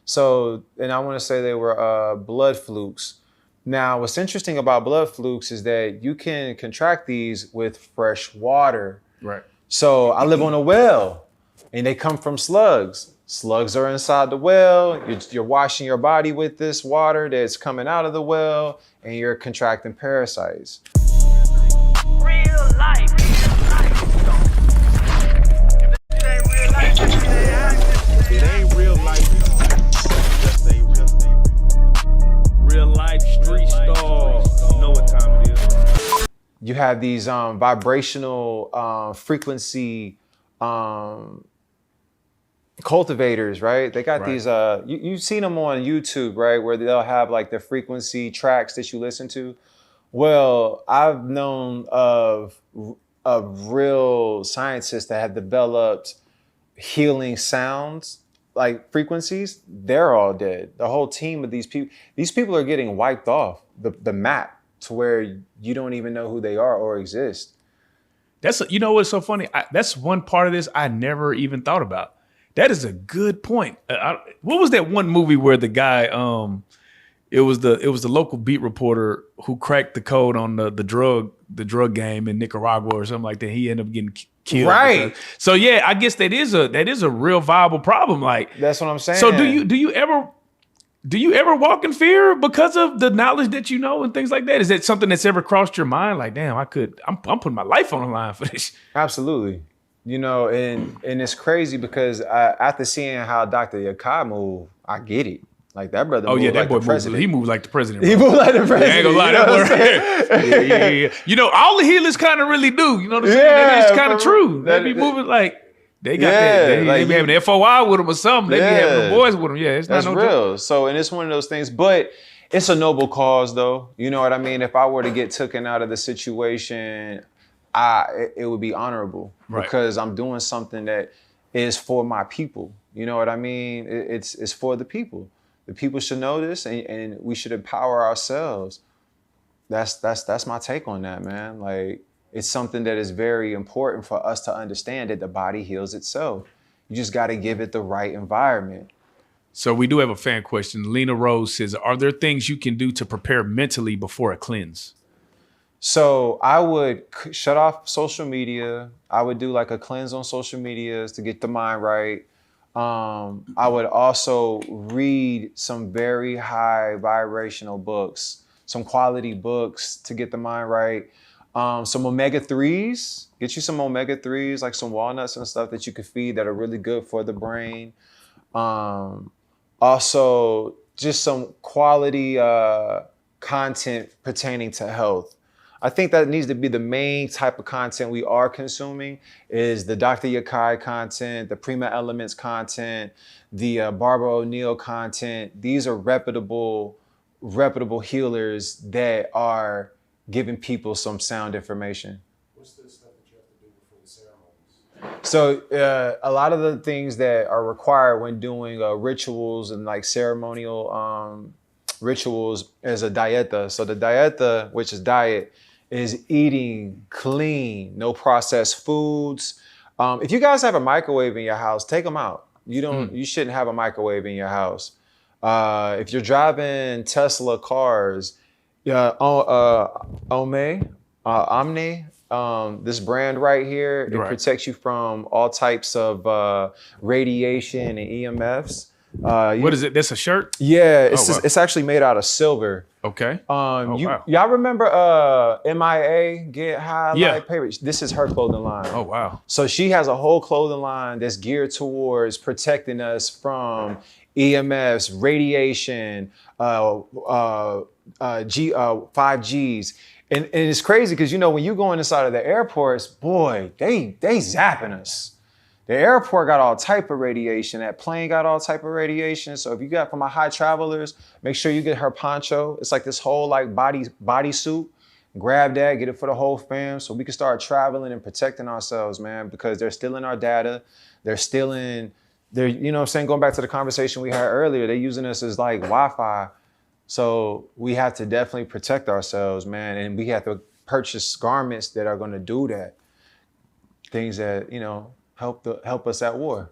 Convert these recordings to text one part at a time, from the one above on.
So, and I want to say they were blood flukes. Now, what's interesting about blood flukes is that you can contract these with fresh water. Right. So I live on a well, and they come from slugs. Slugs are inside the well. You're washing your body with this water that's coming out of the well, and you're contracting parasites. Real life. It ain't real life. Just say real life street stars. Know what time it is. You have these vibrational frequency cultivators, right? They got these, you've seen them on YouTube, right? Where they'll have like the frequency tracks that you listen to. Well, I've known of real scientists that have developed healing sounds, like frequencies. They're all dead. The whole team of these people are getting wiped off the map to where you don't even know who they are or exist. You know what's so funny? That's one part of this I never even thought about. That is a good point. What was that one movie where the guy, it was the local beat reporter who cracked the code on the drug game in Nicaragua or something like that. He ended up getting killed. Right. So yeah, I guess that is a real viable problem. Like, that's what I'm saying. So do you ever walk in fear because of the knowledge that you know and things like that? Is that something that's ever crossed your mind? Like, damn, I'm putting my life on the line for this. Absolutely. You know, and it's crazy because after seeing how Dr. Yakai moved, I get it. Like that brother. Oh yeah, that like boy moved. He moved like the president. Bro. He moved like the president. Yeah, I ain't gonna lie, that boy. Yeah. You know, all the healers kind of really do. You know what I'm saying? Yeah, that is kind of true. They be moving like they got they be having the FOI with them or something. They be having the boys with them. Yeah, it's not that's real. So, and it's one of those things, but it's a noble cause, though. You know what I mean? If I were to get taken out of the situation, it would be honorable because I'm doing something that is for my people. You know what I mean? It's for the people. The people should know this, and we should empower ourselves. That's my take on that, man. Like, it's something that is very important for us to understand that the body heals itself. You just got to give it the right environment. So we do have a fan question. Lena Rose says, are there things you can do to prepare mentally before a cleanse? So I would shut off social media. I would do like a cleanse on social medias to get the mind right. I would also read some very high vibrational books, some quality books to get the mind right. Some omega-3s, get you some omega-3s, like some walnuts and stuff that you could feed that are really good for the brain. Also, just some quality content pertaining to health. I think that needs to be the main type of content we are consuming is the Dr. Yakai content, the Prima Elements content, the Barbara O'Neill content. These are reputable healers that are giving people some sound information. What's the stuff that you have to do before the ceremonies? So a lot of the things that are required when doing rituals and like ceremonial rituals is a dieta. So the dieta, which is diet, is eating clean, no processed foods. If you guys have a microwave in your house, take them out. You shouldn't have a microwave in your house. If you're driving Tesla cars, Omni, this brand right here, it protects you from all types of radiation and EMFs. What is it? That's a shirt? Yeah, it's actually made out of silver. Okay. Y'all remember MIA, Get High Life Paper? This is her clothing line. Oh, wow. So she has a whole clothing line that's geared towards protecting us from EMFs, radiation, 5Gs. And it's crazy because, you know, when you go inside of the airports, boy, they zapping us. The airport got all type of radiation. That plane got all type of radiation. So if you got from my high travelers, make sure you get her poncho. It's like this whole like body suit. Grab that, get it for the whole fam so we can start traveling and protecting ourselves, man, because they're stealing our data. They're, you know what I'm saying? Going back to the conversation we had earlier, they're using us as like Wi-Fi. So we have to definitely protect ourselves, man. And we have to purchase garments that are going to do that. Things that, you know, help us at war.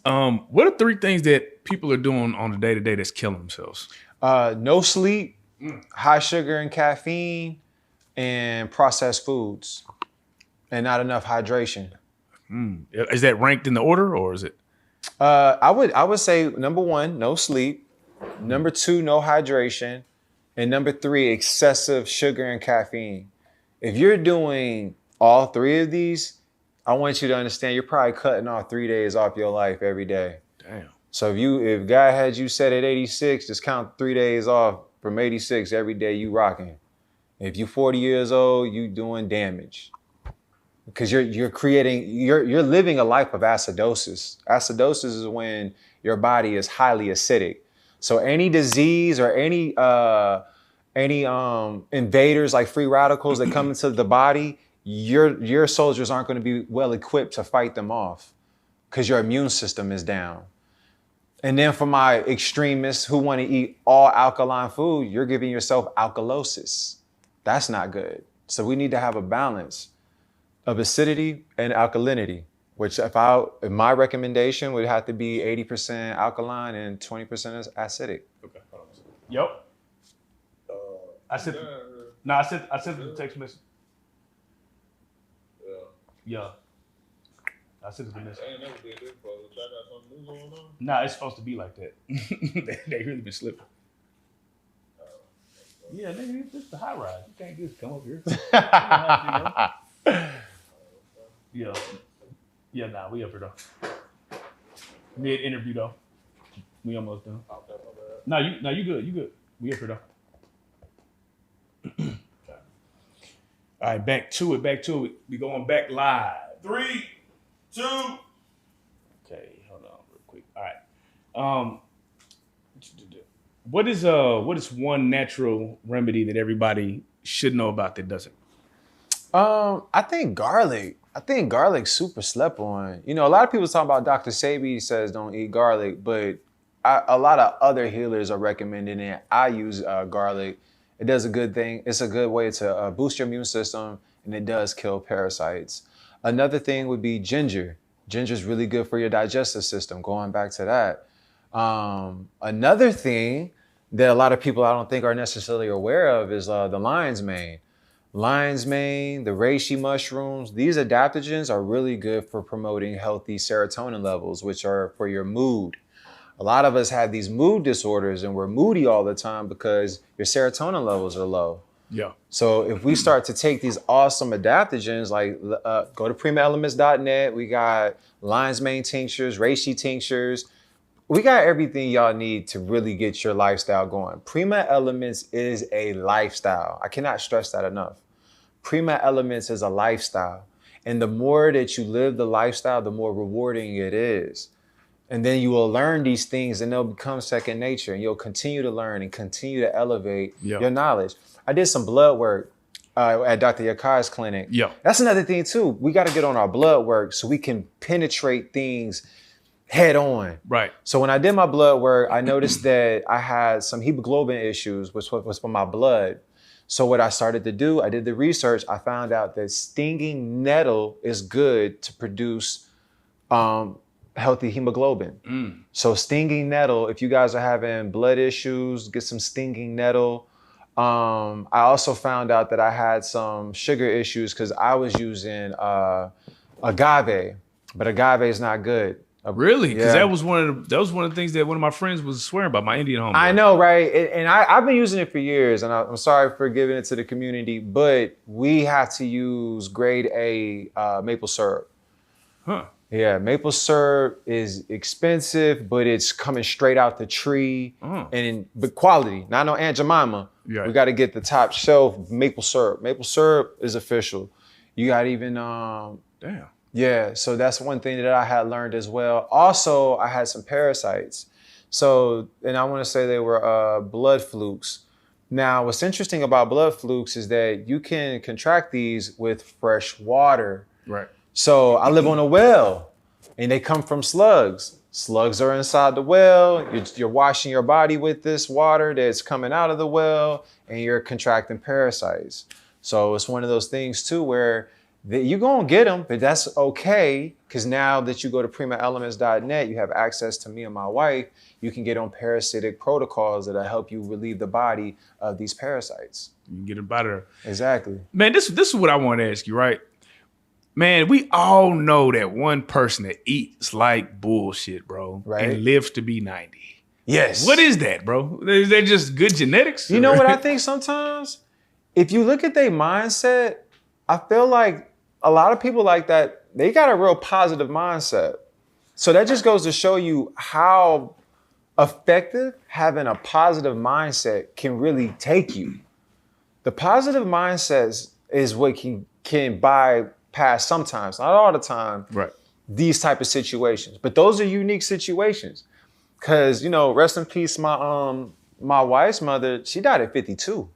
What are 3 things that people are doing on a day-to-day that's killing themselves? No sleep, high sugar and caffeine, and processed foods, and not enough hydration. Is that ranked in the order, or is it? I would say number 1, no sleep. Number 2, no hydration. And number 3, excessive sugar and caffeine. If you're doing all 3 of these, I want you to understand you're probably cutting off 3 days off your life every day. Damn. So if God had you set at 86, just count 3 days off from 86 every day you rocking. If you're 40 years old, you doing damage. Because you're living a life of acidosis. Acidosis is when your body is highly acidic. So any disease or any invaders like free radicals that come into the body, your soldiers aren't going to be well equipped to fight them off because your immune system is down. And then for my extremists who want to eat all alkaline food, you're giving yourself alkalosis. That's not good. So we need to have a balance of acidity and alkalinity, which if my recommendation would have to be 80% alkaline and 20% acidic. Okay. Yep. I sent the text message. Yeah. I sent the message. I ain't never did this, bro. Y'all got something new going on? Nah, it's supposed to be like that. they really been slipping. Yeah, nigga, this is the high rise. You can't just come up here. Yeah, nah, we up here though. Mid interview though. We almost done. No, you good. We up here though. All right, back to it. We going back live. 3, 2. Okay, hold on real quick. All right. What is one natural remedy that everybody should know about that doesn't? I think garlic. I think garlic's super slept on. You know, a lot of people talk about Dr. Sebi says don't eat garlic, but a lot of other healers are recommending it. I use garlic. It does a good thing. It's a good way to boost your immune system, and it does kill parasites. Another thing would be ginger. Ginger is really good for your digestive system, going back to that. Another thing that a lot of people I don't think are necessarily aware of is the lion's mane. Lion's mane, the reishi mushrooms, these adaptogens are really good for promoting healthy serotonin levels, which are for your mood. A lot of us have these mood disorders and we're moody all the time because your serotonin levels are low. Yeah. So if we start to take these awesome adaptogens, like go to primaelements.net, we got lion's mane tinctures, reishi tinctures. We got everything y'all need to really get your lifestyle going. Prima Elements is a lifestyle. I cannot stress that enough. Prima Elements is a lifestyle. And the more that you live the lifestyle, the more rewarding it is. And then you will learn these things and they'll become second nature. And you'll continue to learn and continue to elevate your knowledge. I did some blood work at Dr. Yakai's clinic. Yeah. That's another thing too. We got to get on our blood work so we can penetrate things head on. Right. So when I did my blood work, I noticed that I had some hemoglobin issues, which was from my blood. So what I started to do, I did the research. I found out that stinging nettle is good to produce healthy hemoglobin. So stinging nettle, if you guys are having blood issues, get some stinging nettle. I also found out that I had some sugar issues because I was using agave, but agave is not good. Really? Because Yeah. that was one of the things that one of my friends was swearing about, my Indian homeboy. I know, right? And I've been using it for years, and I'm sorry for giving it to the community, but we have to use grade A maple syrup. Huh. Yeah, maple syrup is expensive, but it's coming straight out the tree, but quality, not no Aunt Jemima. Yeah. We got to get the top shelf maple syrup. Maple syrup is official. You got even Damn. Yeah, so that's one thing that I had learned as well. Also, I had some parasites. So, and I want to say they were blood flukes. Now, what's interesting about blood flukes is that you can contract these with fresh water. Right. So I live on a well and they come from slugs. Slugs are inside the well. You're washing your body with this water that's coming out of the well and you're contracting parasites. So it's one of those things too where You're going to get them, but that's okay. Because now that you go to primaelements.net, you have access to me and my wife. You can get on parasitic protocols that'll help you relieve the body of these parasites. You can get it better. Exactly. Man, this is what I want to ask you, right? Man, we all know that one person that eats like bullshit, bro, Right. and lives to be 90. Yes. What is that, bro? Is that just good genetics? You know what I think sometimes? If you look at their mindset, I feel like a lot of people like that, they got a real positive mindset. So that just goes to show you how effective having a positive mindset can really take you. The positive mindset is what can bypass sometimes, not all the time, Right. these type of situations. But those are unique situations. Cause rest in peace, my wife's mother, she died at 52.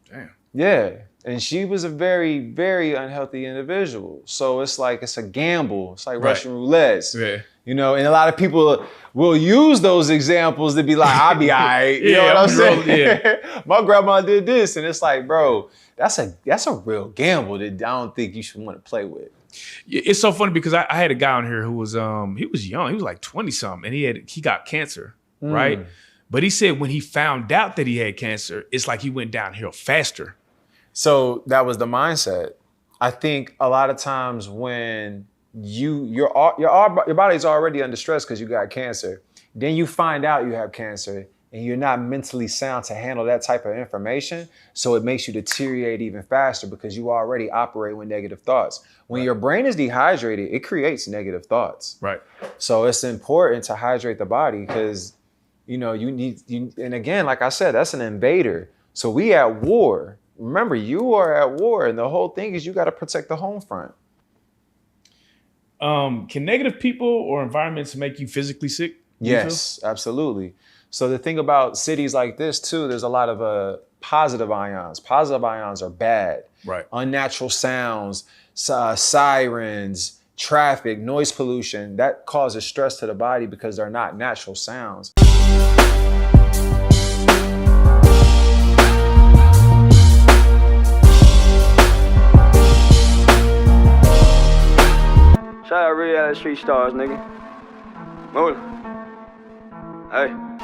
Damn. Yeah. And she was a very, very unhealthy individual. So it's like, it's a gamble. It's like Right. Russian roulette. Yeah. And a lot of people will use those examples to be like, I'll be all right. You know what I'm saying? Yeah. My grandma did this. And it's like, bro, that's a real gamble that I don't think you should want to play with. It's so funny because I had a guy on here who was he was young. He was like 20 something, and he got cancer, right? But he said when he found out that he had cancer, it's like he went downhill faster. So that was the mindset. I think a lot of times when your body's already under stress because you got cancer, then you find out you have cancer and you're not mentally sound to handle that type of information. So it makes you deteriorate even faster because you already operate with negative thoughts. When your brain is dehydrated, it creates negative thoughts. Right. So it's important to hydrate the body because, you need, and again, like I said, that's an invader. So we at war. Remember, you are at war, and the whole thing is you got to protect the home front. Can negative people or environments make you physically sick? Yes, absolutely. So the thing about cities like this too, there's a lot of positive ions. Positive ions are bad. Right. Unnatural sounds, sirens, traffic, noise pollution, that causes stress to the body because they're not natural sounds. Shout out Reallyfe Street Stars, nigga. Move. Hey.